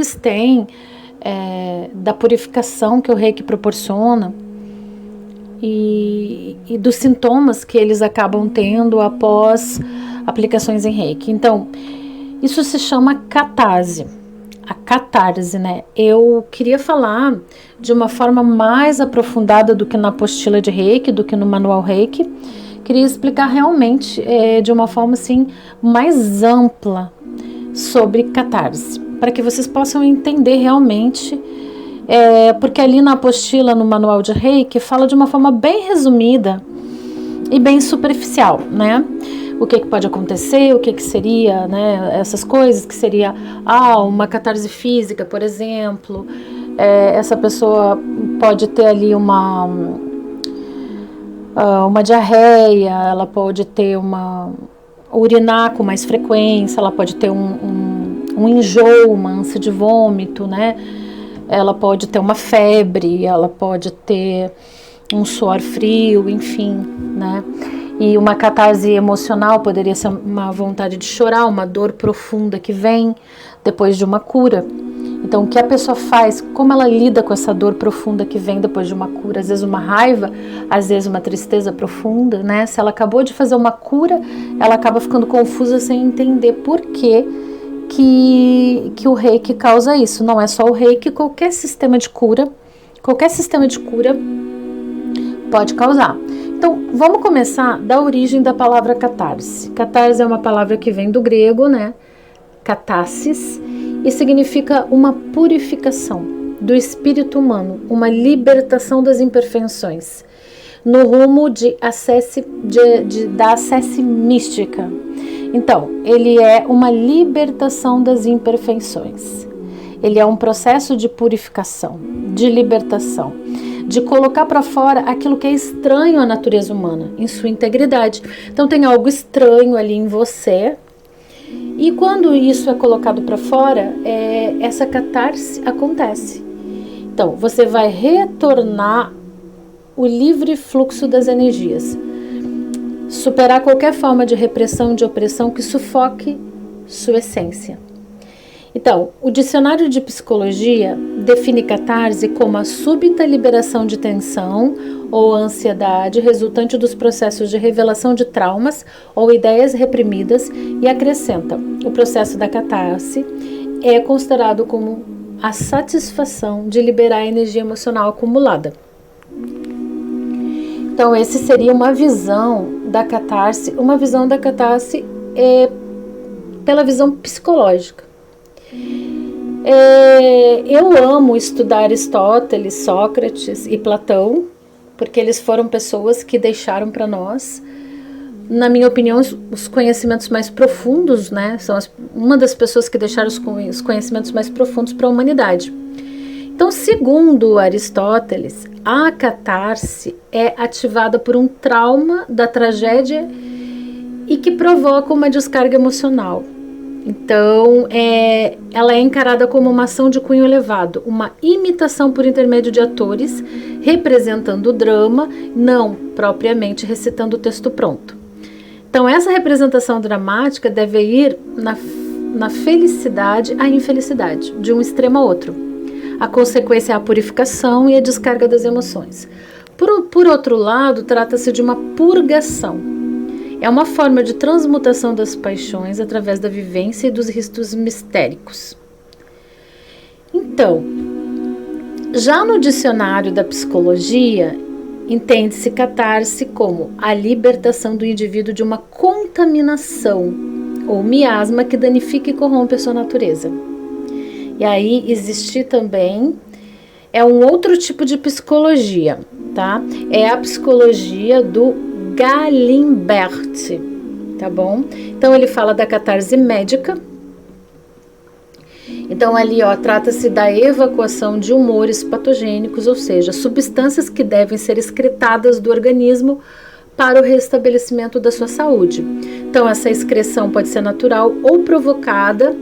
equipes têm da purificação que o Reiki proporciona e dos sintomas que eles acabam tendo após aplicações em Reiki. Então, isso se chama catarse. A catarse, né? Eu queria falar de uma forma mais aprofundada do que na apostila de Reiki, do que no manual Reiki. Queria explicar realmente de uma forma assim mais ampla sobre catarse, para que vocês possam entender realmente, porque ali na apostila, no manual de Reiki, fala de uma forma bem resumida e bem superficial, né? O que pode acontecer, o que seria, né, essas coisas, que seria uma catarse física, por exemplo. Essa pessoa pode ter ali uma diarreia, ela pode ter urinar com mais frequência, ela pode ter um enjoo, uma ânsia de vômito, né? Ela pode ter uma febre, ela pode ter um suor frio, enfim, né? E uma catarse emocional poderia ser uma vontade de chorar, uma dor profunda que vem depois de uma cura. Então, o que a pessoa faz, como ela lida com essa dor profunda que vem depois de uma cura, às vezes uma raiva, às vezes uma tristeza profunda, né? Se ela acabou de fazer uma cura, ela acaba ficando confusa sem entender por que o Reiki causa isso. Não é só o Reiki, qualquer sistema de cura pode causar. Então, vamos começar da origem da palavra catarse. Catarse é uma palavra que vem do grego, né? Catarsis, e significa uma purificação do espírito humano, uma libertação das imperfeições, no rumo da acesse mística. Então, ele é uma libertação das imperfeições. Ele é um processo de purificação, de libertação, de colocar para fora aquilo que é estranho à natureza humana, em sua integridade. Então, tem algo estranho ali em você, e quando isso é colocado para fora, essa catarse acontece. Então, você vai retornar o livre fluxo das energias, superar qualquer forma de repressão, de opressão que sufoque sua essência. Então, o dicionário de psicologia define catarse como a súbita liberação de tensão ou ansiedade resultante dos processos de revelação de traumas ou ideias reprimidas e acrescenta: o processo da catarse é considerado como a satisfação de liberar a energia emocional acumulada. Então, essa seria uma visão da catarse pela visão psicológica. Eu amo estudar Aristóteles, Sócrates e Platão, porque eles foram pessoas que deixaram para nós, na minha opinião, os conhecimentos mais profundos, né? São uma das pessoas que deixaram os conhecimentos mais profundos para a humanidade. Então, segundo Aristóteles, a catarse é ativada por um trauma da tragédia e que provoca uma descarga emocional. Então, ela é encarada como uma ação de cunho elevado, uma imitação por intermédio de atores representando o drama, não propriamente recitando o texto pronto. Então, essa representação dramática deve ir na felicidade à infelicidade, de um extremo a outro. A consequência é a purificação e a descarga das emoções. Por outro lado, trata-se de uma purgação. É uma forma de transmutação das paixões através da vivência e dos ritos mistéricos. Então, já no dicionário da psicologia, entende-se catarse como a libertação do indivíduo de uma contaminação ou miasma que danifica e corrompe a sua natureza. E aí existe também um outro tipo de psicologia, tá? É a psicologia do Galimbert, tá bom? Então ele fala da catarse médica. Então ali, trata-se da evacuação de humores patogênicos, ou seja, substâncias que devem ser excretadas do organismo para o restabelecimento da sua saúde. Então essa excreção pode ser natural ou provocada,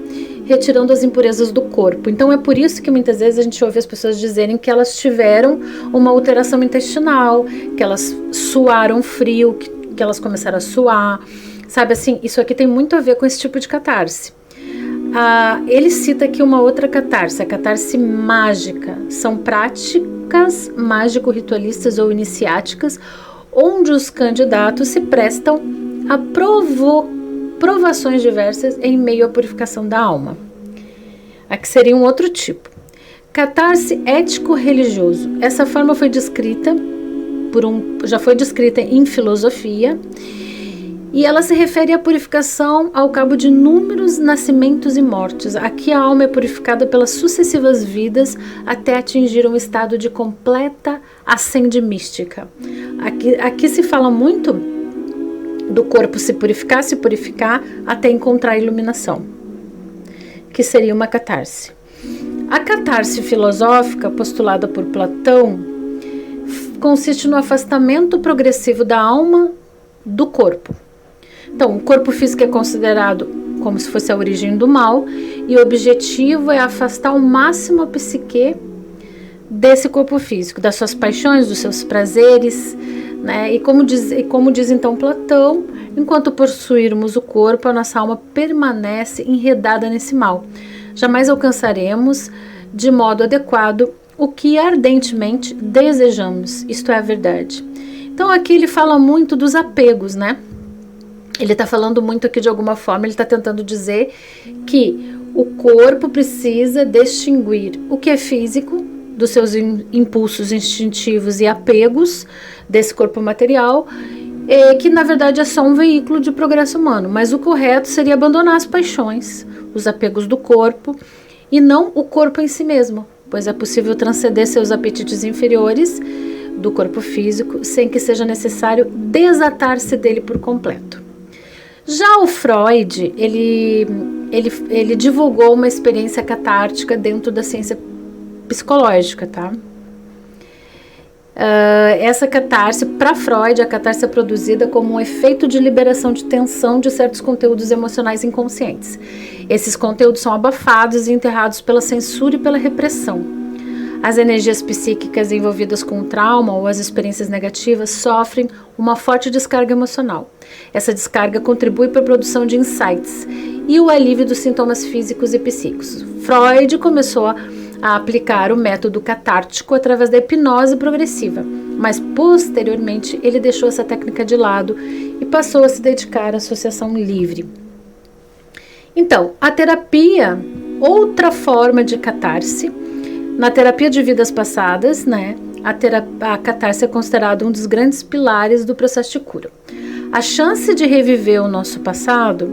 retirando as impurezas do corpo. Então é por isso que muitas vezes a gente ouve as pessoas dizerem que elas tiveram uma alteração intestinal, que elas suaram frio, que elas começaram a suar, sabe assim, isso aqui tem muito a ver com esse tipo de catarse. Ele cita aqui uma outra catarse, a catarse mágica. São práticas mágico-ritualistas ou iniciáticas, onde os candidatos se prestam a provações diversas em meio à purificação da alma. Aqui seria um outro tipo. Catarse ético-religioso. Essa forma foi descrita já foi descrita em filosofia, e ela se refere à purificação ao cabo de inúmeros nascimentos e mortes. Aqui a alma é purificada pelas sucessivas vidas até atingir um estado de completa ascende mística. Aqui se fala muito do corpo se purificar até encontrar a iluminação, que seria uma catarse. A catarse filosófica, postulada por Platão, consiste no afastamento progressivo da alma do corpo. Então, o corpo físico é considerado como se fosse a origem do mal, e o objetivo é afastar ao máximo a psique desse corpo físico, das suas paixões, dos seus prazeres, né? E como diz então Platão, enquanto possuirmos o corpo, a nossa alma permanece enredada nesse mal. Jamais alcançaremos de modo adequado o que ardentemente desejamos, isto é a verdade. Então aqui ele fala muito dos apegos, né? Ele está falando muito aqui de alguma forma, ele está tentando dizer que o corpo precisa distinguir o que é físico dos seus impulsos instintivos e apegos desse corpo material, que na verdade é só um veículo de progresso humano, mas o correto seria abandonar as paixões, os apegos do corpo, e não o corpo em si mesmo, pois é possível transcender seus apetites inferiores do corpo físico sem que seja necessário desatar-se dele por completo. Já o Freud, ele divulgou uma experiência catártica dentro da ciência psicológica, tá? Essa catarse, para Freud, a catarse é produzida como um efeito de liberação de tensão de certos conteúdos emocionais inconscientes. Esses conteúdos são abafados e enterrados pela censura e pela repressão. As energias psíquicas envolvidas com o trauma ou as experiências negativas sofrem uma forte descarga emocional. Essa descarga contribui para a produção de insights e o alívio dos sintomas físicos e psíquicos. Freud começou a aplicar o método catártico através da hipnose progressiva, mas posteriormente ele deixou essa técnica de lado e passou a se dedicar à associação livre. Então, a terapia, outra forma de catarse. Na terapia de vidas passadas, né, a catarse é considerada um dos grandes pilares do processo de cura. A chance de reviver o nosso passado,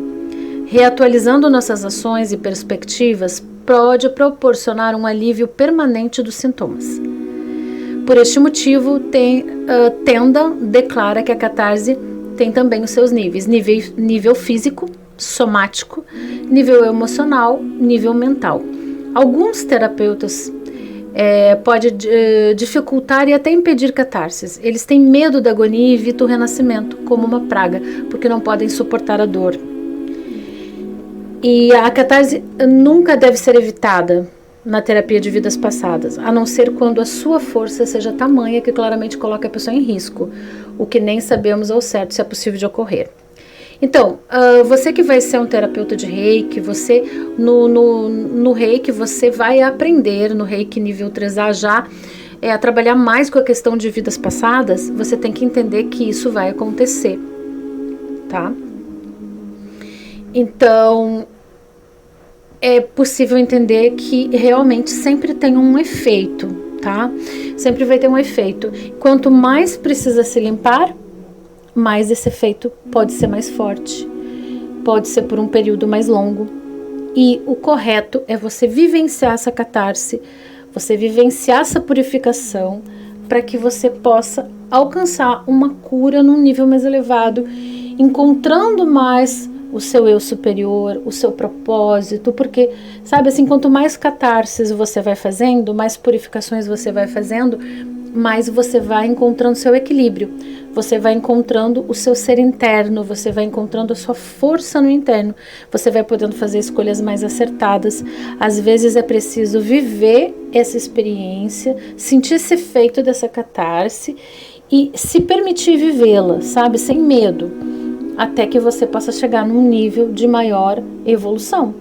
reatualizando nossas ações e perspectivas, pode proporcionar um alívio permanente dos sintomas. Por este motivo, Tenda declara que a catarse tem também os seus níveis: nível físico, somático, nível emocional, nível mental. Alguns terapeutas pode dificultar e até impedir catarses. Eles têm medo da agonia e evitam o renascimento como uma praga, porque não podem suportar a dor. E a catarse nunca deve ser evitada na terapia de vidas passadas, a não ser quando a sua força seja tamanha que claramente coloca a pessoa em risco, o que nem sabemos ao certo se é possível de ocorrer. Então, você que vai ser um terapeuta de Reiki, você no Reiki você vai aprender, no Reiki nível 3A já, a trabalhar mais com a questão de vidas passadas. Você tem que entender que isso vai acontecer, tá? Então, é possível entender que realmente sempre tem um efeito, tá? Sempre vai ter um efeito. Quanto mais precisa se limpar, mais esse efeito pode ser mais forte, pode ser por um período mais longo. E o correto é você vivenciar essa catarse, você vivenciar essa purificação, para que você possa alcançar uma cura num nível mais elevado, encontrando mais o seu eu superior, o seu propósito, porque, sabe assim, quanto mais catarses você vai fazendo, mais purificações você vai fazendo, mais você vai encontrando seu equilíbrio, você vai encontrando o seu ser interno, você vai encontrando a sua força no interno, você vai podendo fazer escolhas mais acertadas. Às vezes é preciso viver essa experiência, sentir esse efeito dessa catarse e se permitir vivê-la, sabe, sem medo, até que você possa chegar num nível de maior evolução.